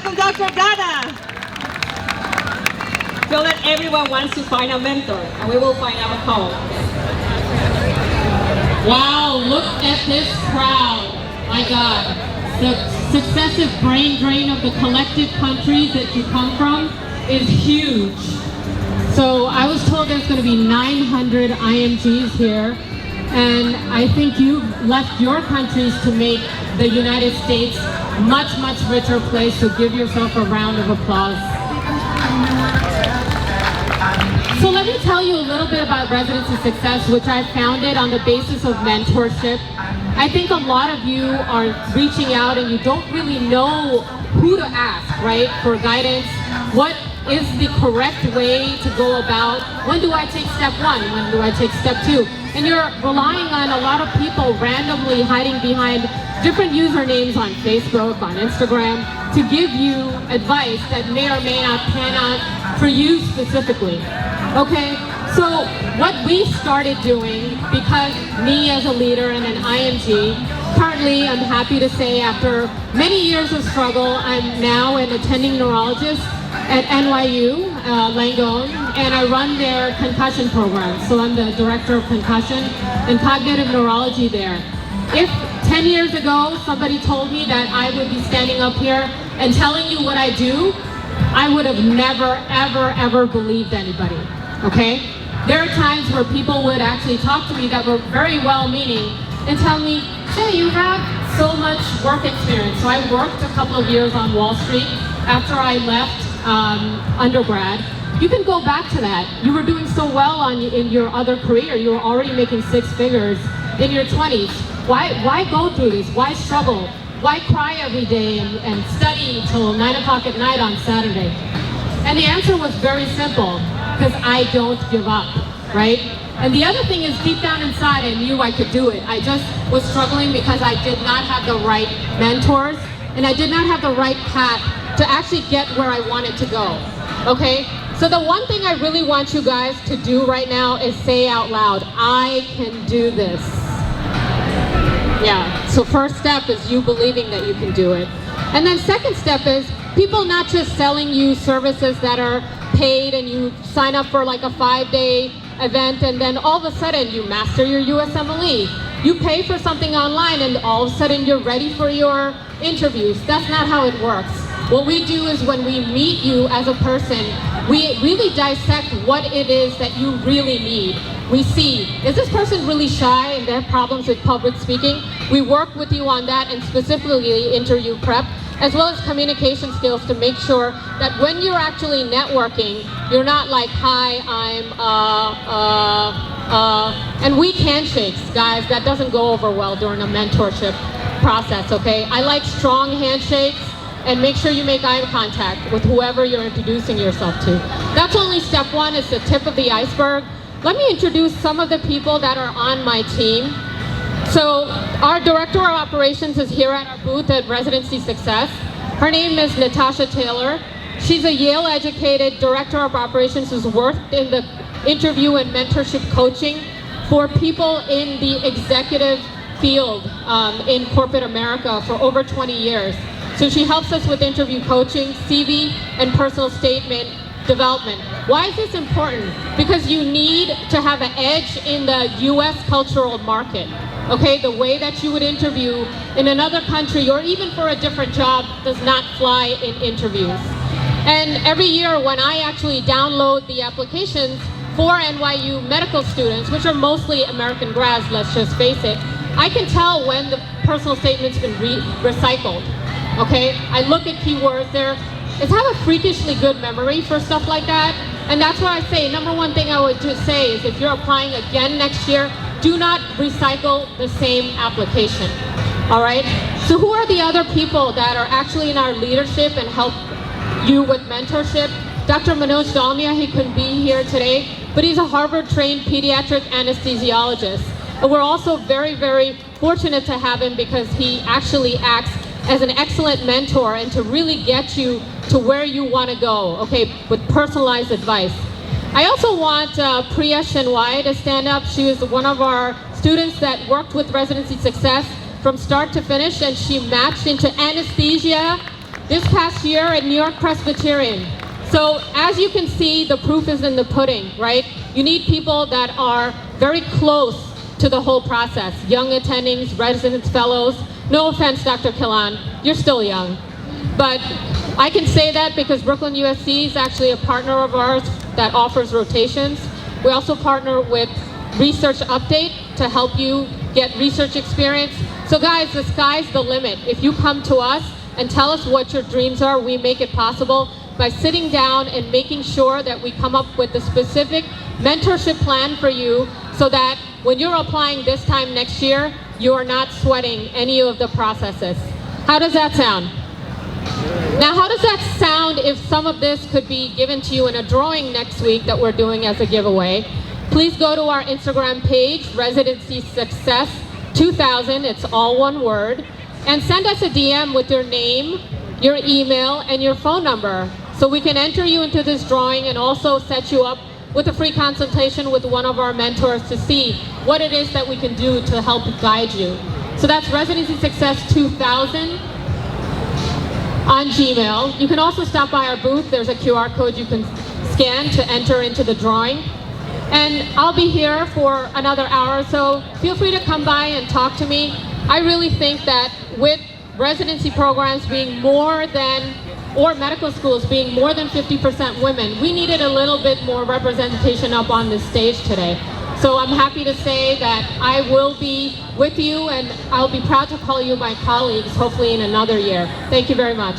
welcome Dr. Dada. So that everyone wants to find a mentor, and we will find out how. Wow, look at this crowd. My God. The successive brain drain of the collective countries that you come from is huge. So I was told there's going to be 900 IMGs here, and I think you've left your countries to make the United States much, much richer place, so give yourself a round of applause. So let me tell you a little bit about Residency Success, which I founded on the basis of mentorship. I think a lot of you are reaching out and you don't really know who to ask, right, for guidance. What is the correct way to go about? When do I take step one? When do I take step two? And you're relying on a lot of people randomly hiding behind different usernames on Facebook, on Instagram, to give you advice that may or may not pan out for you specifically. Okay, so what we started doing, because me as a leader and an IMG, currently I'm happy to say after many years of struggle, I'm now an attending neurologist at NYU, Langone, and I run their concussion program. So I'm the director of concussion and cognitive neurology there. If 10 years ago somebody told me that I would be standing up here and telling you what I do, I would have never, ever, ever believed anybody, okay? There are times where people would actually talk to me that were very well-meaning and tell me, hey, you have so much work experience. So I worked a couple of years on Wall Street after I left undergrad. You can go back to that. You were doing so well in your other career. You were already making 6 figures in your 20s. Why go through this? Why struggle? Why cry every day and study till 9 o'clock at night on Saturday? And the answer was very simple, because I don't give up, right? And the other thing is, deep down inside, I knew I could do it. I just was struggling because I did not have the right mentors, and I did not have the right path to actually get where I wanted to go, okay? So the one thing I really want you guys to do right now is say out loud, I can do this. Yeah, so first step is you believing that you can do it. And then second step is people not just selling you services that are paid and you sign up for like a 5-day event and then all of a sudden you master your USMLE. You pay for something online and all of a sudden you're ready for your interviews. That's not how it works. What we do is when we meet you as a person, we really dissect what it is that you really need. We see, is this person really shy and they have problems with public speaking? We work with you on that and specifically interview prep, as well as communication skills to make sure that when you're actually networking, you're not like, hi, I'm, and weak handshakes, guys, that doesn't go over well during a mentorship process, okay? I like strong handshakes, and make sure you make eye contact with whoever you're introducing yourself to. That's only step one, it's the tip of the iceberg. Let me introduce some of the people that are on my team. So our Director of Operations is here at our booth at Residency Success. Her name is Natasha Taylor. She's a Yale-educated Director of Operations who's worked in the interview and mentorship coaching for people in the executive field in corporate America for over 20 years. So she helps us with interview coaching, CV, and personal statement development. Why is this important? Because you need to have an edge in the US cultural market. Okay, the way that you would interview in another country or even for a different job does not fly in interviews. And every year when I actually download the applications for NYU medical students, which are mostly American grads, let's just face it, I can tell when the personal statement's been recycled. Okay, I look at keywords there. It's have a freakishly good memory for stuff like that. And that's why I say, number one thing I would just say is if you're applying again next year, do not recycle the same application, all right? So who are the other people that are actually in our leadership and help you with mentorship? Dr. Manoj Dalmia, he couldn't be here today, but he's a Harvard-trained pediatric anesthesiologist. And we're also very, very fortunate to have him because he actually acts as an excellent mentor and to really get you to where you want to go, okay, with personalized advice. I also want Priya Shenwai to stand up. She was one of our students that worked with Residency Success from start to finish, and she matched into anesthesia this past year at New York Presbyterian. So as you can see, the proof is in the pudding, right? You need people that are very close to the whole process. Young attendings, residents, fellows. No offense, Dr. Killan, you're still young. But I can say that because Brooklyn USC is actually a partner of ours that offers rotations. We also partner with Research Update to help you get research experience. So guys, the sky's the limit. If you come to us and tell us what your dreams are, we make it possible by sitting down and making sure that we come up with a specific mentorship plan for you so that when you're applying this time next year, you are not sweating any of the processes. How does that sound? Now, how does that sound if some of this could be given to you in a drawing next week that we're doing as a giveaway? Please go to our Instagram page, Residency Success 2000, it's all one word, and send us a DM with your name, your email, and your phone number so we can enter you into this drawing and also set you up with a free consultation with one of our mentors to see what it is that we can do to help guide you. So that's Residency Success 2000 on Gmail. You can also stop by our booth. There's a QR code you can scan to enter into the drawing. And I'll be here for another hour or so. Feel free to come by and talk to me. I really think that with residency programs being more than, or medical schools being more than 50% women, we needed a little bit more representation up on this stage today. So I'm happy to say that I will be with you and I'll be proud to call you my colleagues, hopefully in another year. Thank you very much.